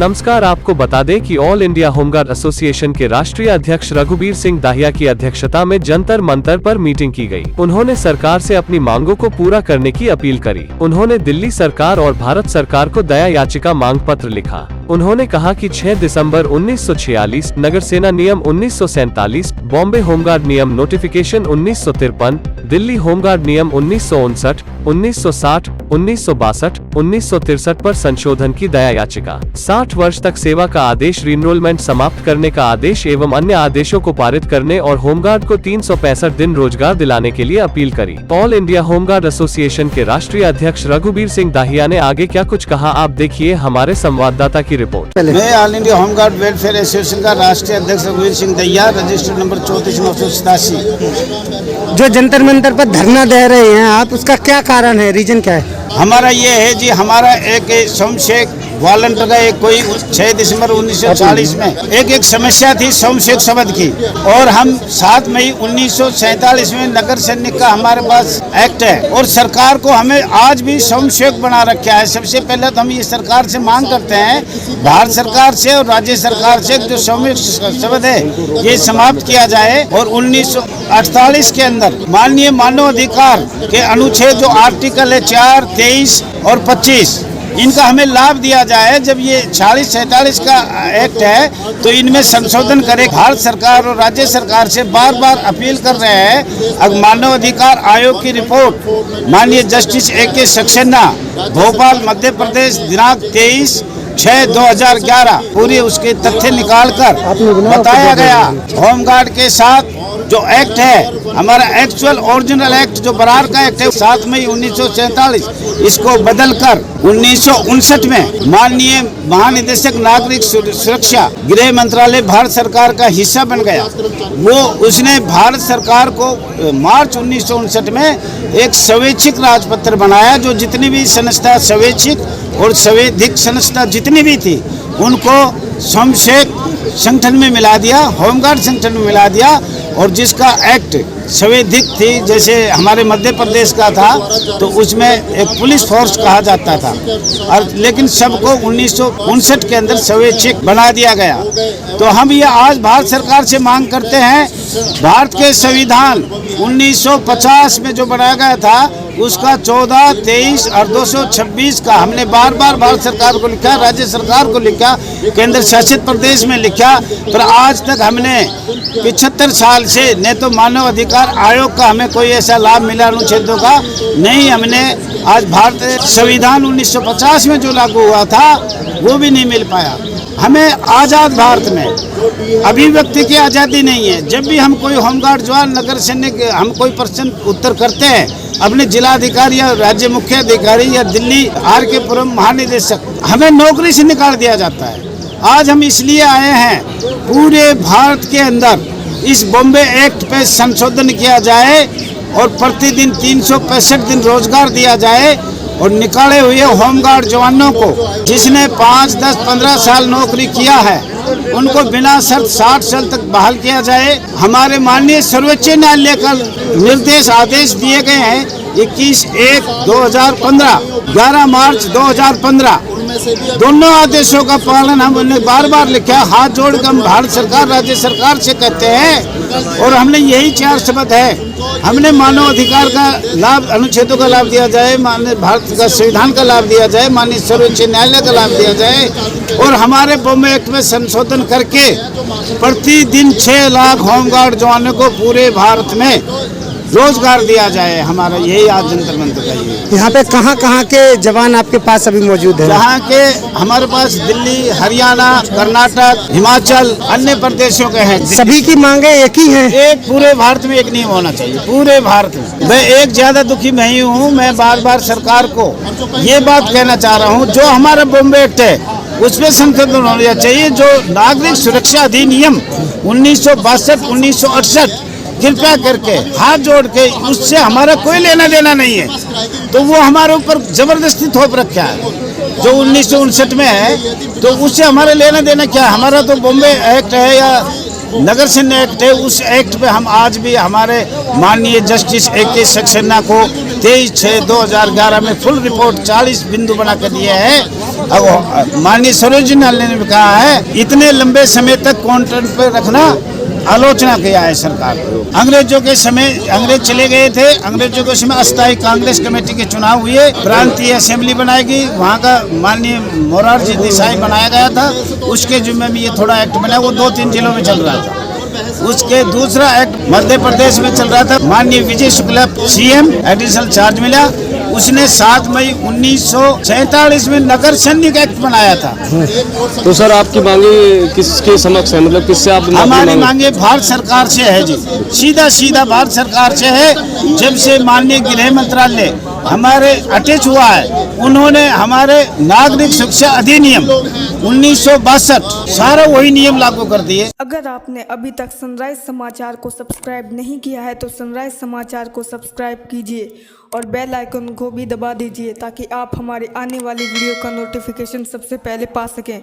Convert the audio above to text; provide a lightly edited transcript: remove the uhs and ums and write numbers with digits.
नमस्कार, आपको बता दें कि ऑल इंडिया होमगार्ड एसोसिएशन के राष्ट्रीय अध्यक्ष रघुबीर सिंह दाहिया की अध्यक्षता में जंतर मंतर पर मीटिंग की गई। उन्होंने सरकार से अपनी मांगों को पूरा करने की अपील करी। उन्होंने दिल्ली सरकार और भारत सरकार को दया याचिका मांग पत्र लिखा। उन्होंने कहा कि 6 दिसंबर 1946, नगर सेना नियम 1947, बॉम्बे होमगार्ड नियम नोटिफिकेशन 1953, दिल्ली होमगार्ड नियम 1959, 1960, 1962, 1963 पर संशोधन की दया याचिका, 60 वर्ष तक सेवा का आदेश, रीइनरोलमेंट समाप्त करने का आदेश एवं अन्य आदेशों को पारित करने और होमगार्ड को 365 दिन रोजगार दिलाने के लिए अपील करी। ऑल इंडिया होमगार्ड एसोसिएशन के राष्ट्रीय अध्यक्ष रघुबीर सिंह दाहिया ने आगे क्या कुछ कहा, आप देखिए हमारे संवाददाता की रिपोर्ट। मैं all India home guard welfare association का राष्ट्रीय अध्यक्ष रघुबीर सिंह दाहिया, रजिस्टर्ड नंबर 34,987। जो जंतर मंतर पर धरना दे रहे हैं आप, उसका क्या कारण है, रीजन क्या है? हमारा ये है जी, हमारा एक सोमशेख वॉलंटियर का एक कोई 6 दिसंबर 1940 में एक समस्या थी सोमशेख शब्द की, और हम 7 मई 1947 में नगर सैनिक का हमारे पास एक्ट है, और सरकार को हमें आज भी सोमशेख बना रखा है। सबसे पहले तो हम ये सरकार से मांग करते हैं, भारत सरकार से और राज्य सरकार से, जो सोमशेख शब्द है ये समाप्त किया जाए, और 1948 के अंदर माननीय मानव अधिकार के अनुच्छेद जो आर्टिकल है 4, 23 और 25, इनका हमें लाभ दिया जाए। जब ये 46-47 का एक्ट है तो इनमें संशोधन करे। भारत सरकार और राज्य सरकार से बार बार अपील कर रहे हैं। अब मानव अधिकार आयोग की रिपोर्ट माननीय जस्टिस A.K. सक्सेना, भोपाल मध्य प्रदेश, दिनांक 23/6/2011 पूरी उसके तथ्य निकालकर बताया गया, होमगार्ड के साथ जो एक्ट है हमारा एक्चुअल ओरिजिनल एक्ट जो बरार का एक्ट है 7 मई 1947, इसको बदलकर 1959 में माननीय महानिदेशक नागरिक सुरक्षा गृह मंत्रालय भारत सरकार का हिस्सा बन गया। वो उसने भारत सरकार को मार्च 1959 में एक स्वैच्छिक राजपत्र बनाया, जो जितनी भी संस्था स्वैच्छिक और संवैधिक संस्था जितनी भी थी उनको सोमशेख संगठन में मिला दिया, होमगार्ड संगठन में मिला दिया, और जिसका एक्ट संवैधिक थी, जैसे हमारे मध्य प्रदेश का था तो उसमें एक पुलिस फोर्स कहा जाता था, और लेकिन सबको 1959 के अंदर स्वैच्छिक बना दिया गया। तो हम ये आज भारत सरकार से मांग करते हैं, भारत के संविधान 1950 में जो बनाया गया था उसका 14, 23 और 226 का हमने बार बार भारत सरकार को लिखा, राज्य सरकार को लिखा, केंद्र शासित प्रदेश में लिखा, पर आज तक हमने 75 साल से न तो मानव अधिकार आयोग का हमें कोई ऐसा लाभ मिला अनुच्छेदों का नहीं। हमने आज भारत संविधान 1950 में जो लागू हुआ था वो भी नहीं मिल पाया। हमें आज़ाद भारत में अभिव्यक्ति की आज़ादी नहीं है। जब भी हम कोई होमगार्ड जवान, नगर सैनिक, हम कोई प्रश्न उत्तर करते हैं अपने जिलाधिकारी या राज्य मुख्य अधिकारी या दिल्ली RK पुरम महानिदेशक, हमें नौकरी से निकाल दिया जाता है। आज हम इसलिए आए हैं, पूरे भारत के अंदर इस बॉम्बे एक्ट पे संशोधन किया जाए और प्रतिदिन 365 दिन रोजगार दिया जाए, और निकाले हुए होमगार्ड जवानों को जिसने 5, 10, 15 साल नौकरी किया है उनको बिना शर्त 60 साल तक बहाल किया जाए। हमारे माननीय सर्वोच्च न्यायालय का निर्देश आदेश दिए गए हैं 21/1/2015, 11 मार्च 2015, दोनों आदेशों का पालन हमने बार बार लिखा। हाथ जोड़कर हम भारत सरकार, राज्य सरकार से कहते हैं, और हमने यही 4 शब्द है, हमने मानव अधिकार का लाभ, अनुच्छेदों का लाभ दिया जाए, माननीय भारत का संविधान का लाभ दिया जाए, माननीय सर्वोच्च न्यायालय का लाभ दिया जाए, और हमारे बॉम्बे एक्ट में संशोधन करके प्रतिदिन 6 लाख होमगार्ड जवानों को पूरे भारत में रोजगार दिया जाए। हमारा यही आज जंतर मंतर का है। यहाँ पे कहाँ के जवान आपके पास अभी मौजूद है? यहाँ के हमारे पास दिल्ली, हरियाणा, कर्नाटक, हिमाचल, अन्य प्रदेशों के हैं। सभी की मांगे एक ही है? एक पूरे भारत में एक नहीं होना चाहिए, पूरे भारत में। मैं एक ज्यादा दुखी नहीं हूँ, मैं बार बार सरकार को ये बात कहना चाह रहा हूँ, जो हमारा बॉम्बे एक्ट है उसमें संशोधन होना चाहिए। जो नागरिक सुरक्षा अधिनियम 1962, 1968, कृपया करके हाथ जोड़ के, उससे हमारा कोई लेना देना नहीं है, तो वो हमारे ऊपर जबरदस्ती थोप रखा है जो 1959 में है, तो उससे हमारा लेना देना क्या है? हमारा तो बॉम्बे एक्ट है या नगर सेना एक्ट है, उस एक्ट पे हम आज भी हमारे माननीय जस्टिस A.K. सक्सेना को 23/6/2011 में फुल रिपोर्ट 40 बिंदु बना कर दिए हैं अब माननीय सरोजिनी नायडू ने भी कहा है इतने लंबे समय तक कॉन्ट्रैक्ट पे रखना, आलोचना किया है सरकार। अंग्रेजों के समय अंग्रेज चले गए थे, अंग्रेजों के समय अस्थायी कांग्रेस कमेटी के चुनाव हुए, प्रांतीय असेंबली बनाई गई, वहाँ का माननीय मोरारजी देसाई बनाया गया था, उसके जिम्मे में ये थोड़ा एक्ट बना, वो 2-3 जिलों में चल रहा था। उसके दूसरा एक्ट मध्य प्रदेश में चल रहा था, माननीय Vijay Shukla CM additional charge मिला, उसने 7 मई 1947 में नगर सैनिक एक्ट बनाया था। तो सर आपकी मांगे किसके समक्ष है, मतलब किससे आप हमारी मांगे भारत सरकार से है जी, सीधा भारत सरकार से है। जब से माननीय गृह मंत्रालय हमारे अटैच हुआ है, उन्होंने हमारे नागरिक सुरक्षा अधिनियम 1962 सारा वही नियम लागू कर दिए। अगर आपने अभी तक सनराइज समाचार को सब्सक्राइब नहीं किया है तो सनराइज समाचार को सब्सक्राइब कीजिए और बेल आइकन को भी दबा दीजिए ताकि आप हमारे आने वाली वीडियो का नोटिफिकेशन सबसे पहले पा सकें।